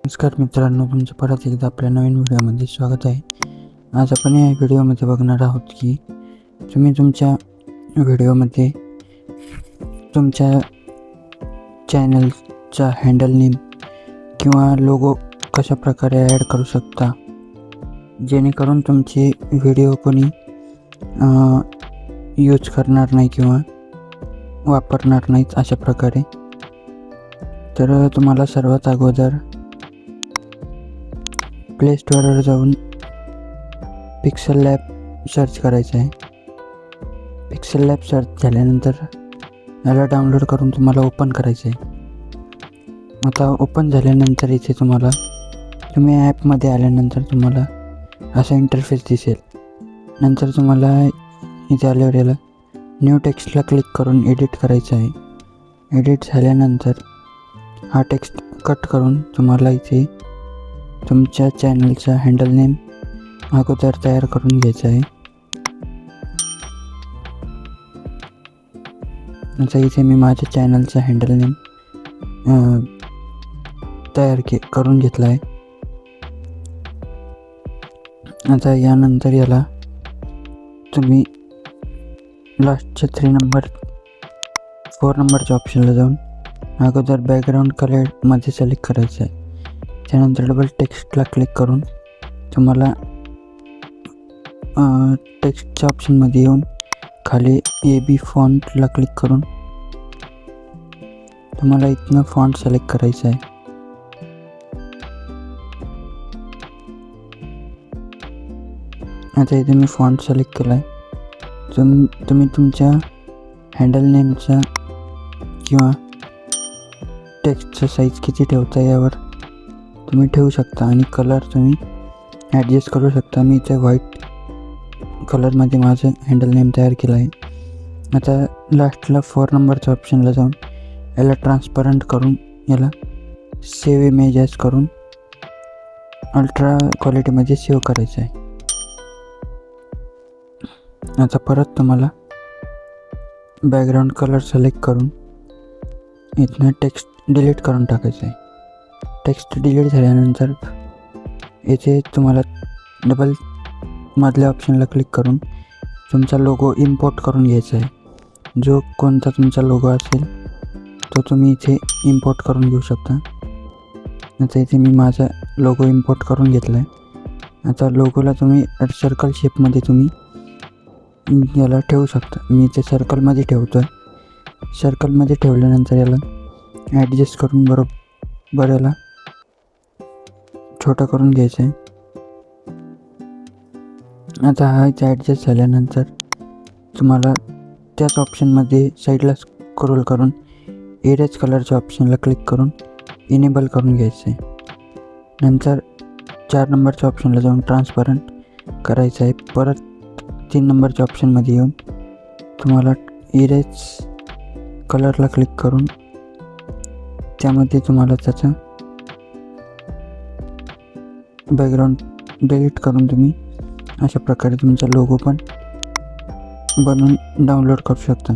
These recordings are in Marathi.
नमस्कार मित्रांनो, तुमचं परत एकदा आपल्या नवीन व्हिडिओमध्ये स्वागत आहे. आज आपण या व्हिडिओमध्ये बघणार आहोत की तुम्ही तुमच्या व्हिडिओमध्ये तुमच्या चॅनलचा हँडल नेम किंवा लोगो कशा प्रकारे ॲड करू शकता, जेणेकरून तुमचे व्हिडिओ कोणी यूज करणार नाही किंवा वापरणार नाहीत अशा प्रकारे. तर तुम्हाला सर्वात अगोदर प्ले स्टोअरवर जाऊन पिक्सेल लॅब सर्च करायचं आहे. पिक्सेल लॅब सर्च झाल्यानंतर याला डाउनलोड करून तुम्हाला ओपन करायचं आहे. आता ओपन झाल्यानंतर इथे तुम्ही ॲपमध्ये आल्यानंतर तुम्हाला असा इंटरफेस दिसेल. नंतर तुम्हाला इथे आल्यावर याला न्यू टेक्स्टला क्लिक करून एडिट करायचं आहे. एडिट झाल्यानंतर हा टेक्स्ट कट करून तुम्हाला इथे तुमच्या चॅनलचा हँडल नेम अगोदर तयार करून घ्यायचा आहे. आता इथे मी माझ्या चॅनलचा हँडल नेम करून घेतला आहे. आता यानंतर याला तुम्ही लास्टच्या 4 नंबरच्या ऑप्शनला जाऊन अगोदर बॅकग्राऊंड कलरमध्ये सिलेक्ट करायचं आहे. त्यानंतर डबल टेक्स्टला क्लिक करून तुम्हाला टेक्स्टच्या ऑप्शनमध्ये येऊन खाली AB फॉन्टला क्लिक करून तुम्हाला इथनं फॉन्ट सिलेक्ट करायचं आहे. आता इथे मी फॉन्ट सिलेक्ट केला आहे. तुम्ही तुमच्या हँडल नेमचा किंवा टेक्स्टचा साईज किती ठेवता यावर तुम्ही ठेवू शकता आणि कलर तुम्ही ॲडजस्ट करू शकता. मी इथे व्हाईट कलरमध्ये माझं हँडल नेम तयार केलं आहे. आता लास्टला 4 नंबरच्या ऑप्शनला जाऊन याला ट्रान्सपरंट करून याला सेव्ह इमेज ॲज करून अल्ट्रा क्वालिटीमध्ये सेव्ह करायचं आहे. आता परत तुम्हाला बॅकग्राऊंड कलर सिलेक्ट करून इथनं टेक्स्ट डिलीट करून टाकायचं आहे. टेक्स्ट डिलीट झाल्यानंतर येथे तुम्हाला डबल मधल्या ऑप्शनला क्लिक करून तुमचा लोगो इम्पोर्ट करून घ्यायचा आहे. जो कोणता तुमचा लोगो असेल तो तुम्ही इथे इम्पोर्ट करून घेऊ शकता. आता इथे मी माझा लोगो इम्पोर्ट करून घेतला आहे. आता लोगोला तुम्ही सर्कल शेपमध्ये तुम्ही याला ठेवू शकता. मी इथे सर्कलमध्ये ठेवतो आहे. सर्कलमध्ये ठेवल्यानंतर याला ॲडजस्ट करून बरोबर याला छोटं करून घ्यायचं आहे. आता हा इथे ॲडजस्ट झाल्यानंतर तुम्हाला त्याच ऑप्शनमध्ये साईडला स्क्रोल करून इरेज कलरच्या ऑप्शनला क्लिक करून इनेबल करून घ्यायचं आहे. नंतर 4 नंबरच्या ऑप्शनला जाऊन ट्रान्सपरंट करायचं आहे. परत 3 नंबरच्या ऑप्शनमध्ये येऊन तुम्हाला इरेज कलरला क्लिक करून त्यामध्ये तुम्हाला त्याचा बॅकग्राऊंड डिलीट करून तुम्ही अशा प्रकारे तुमचा लोगो पण बनवून डाउनलोड करू शकता.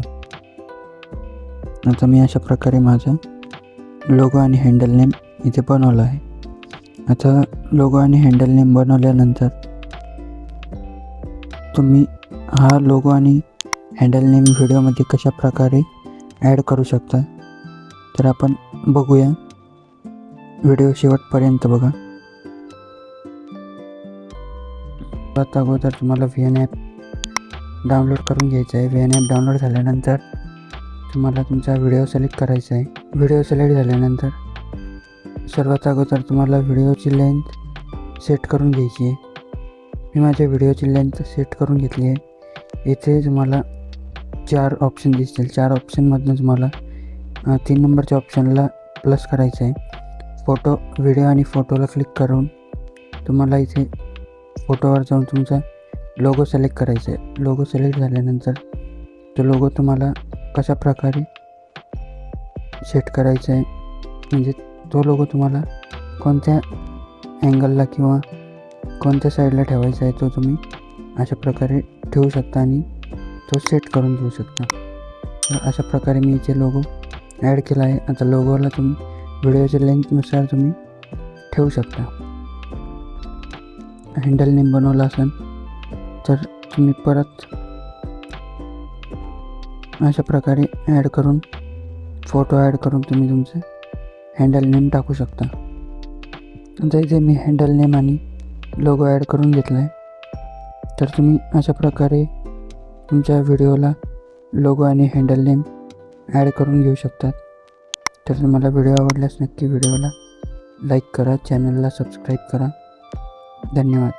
आता मी अशा प्रकारे माझा लोगो आणि हँडल नेम इथे बनवला आहे. आता लोगो आणि हँडल नेम बनवल्यानंतर तुम्ही हा लोगो आणि हँडल नेम व्हिडिओमध्ये कशा प्रकारे ॲड करू शकता तर आपण बघूया. व्हिडिओ शेवटपर्यंत बघा. सर्वात अगोदर तुम्हाला VN ॲप डाउनलोड करून घ्यायचं आहे. VN ॲप डाउनलोड झाल्यानंतर तुम्हाला तुमचा व्हिडिओ सिलेक्ट करायचा आहे. व्हिडिओ सिलेक्ट झाल्यानंतर सर्वात अगोदर तुम्हाला व्हिडिओची लेंथ सेट करून घ्यायची आहे. मी माझ्या व्हिडिओची लेंथ सेट करून घेतली आहे. इथे तुम्हाला 4 ऑप्शन दिसतील. 4 ऑप्शनमधून तुम्हाला 3 नंबरच्या ऑप्शनला प्लस करायचं आहे. फोटो व्हिडिओ आणि फोटोला क्लिक करून तुम्हाला इथे फोटोवर जाऊन तुमचा लोगो सिलेक्ट करायचा आहे. लोगो सिलेक्ट झाल्यानंतर तो लोगो तुम्हाला कशा प्रकारे सेट करायचा आहे, म्हणजे तो लोगो तुम्हाला कोणत्या अँगलला किंवा कोणत्या साईडला ठेवायचा आहे तो तुम्ही अशा प्रकारे ठेवू शकता आणि तो सेट करून घेऊ शकता. तर अशा प्रकारे मी इथे लोगो ॲड केला आहे. आता लोगोला तुम्ही व्हिडिओच्या लेंथनुसार तुम्ही ठेवू शकता. हँडल नेम बनवला असेल तर तुम्ही परत अशा प्रकारे ॲड करून फोटो ॲड करून तुम्ही तुमचं हँडल नेम टाकू शकता. आता इथे मी हँडल नेम आणि लोगो ॲड करून घेतला आहे. तर तुम्ही अशा प्रकारे तुमच्या व्हिडिओला लोगो आणि हँडल नेम ॲड करून घेऊ शकतात. तर तुम्हाला व्हिडिओ आवडल्यास नक्की व्हिडिओला लाईक करा, चॅनलला सबस्क्राईब करा. धन्यवाद.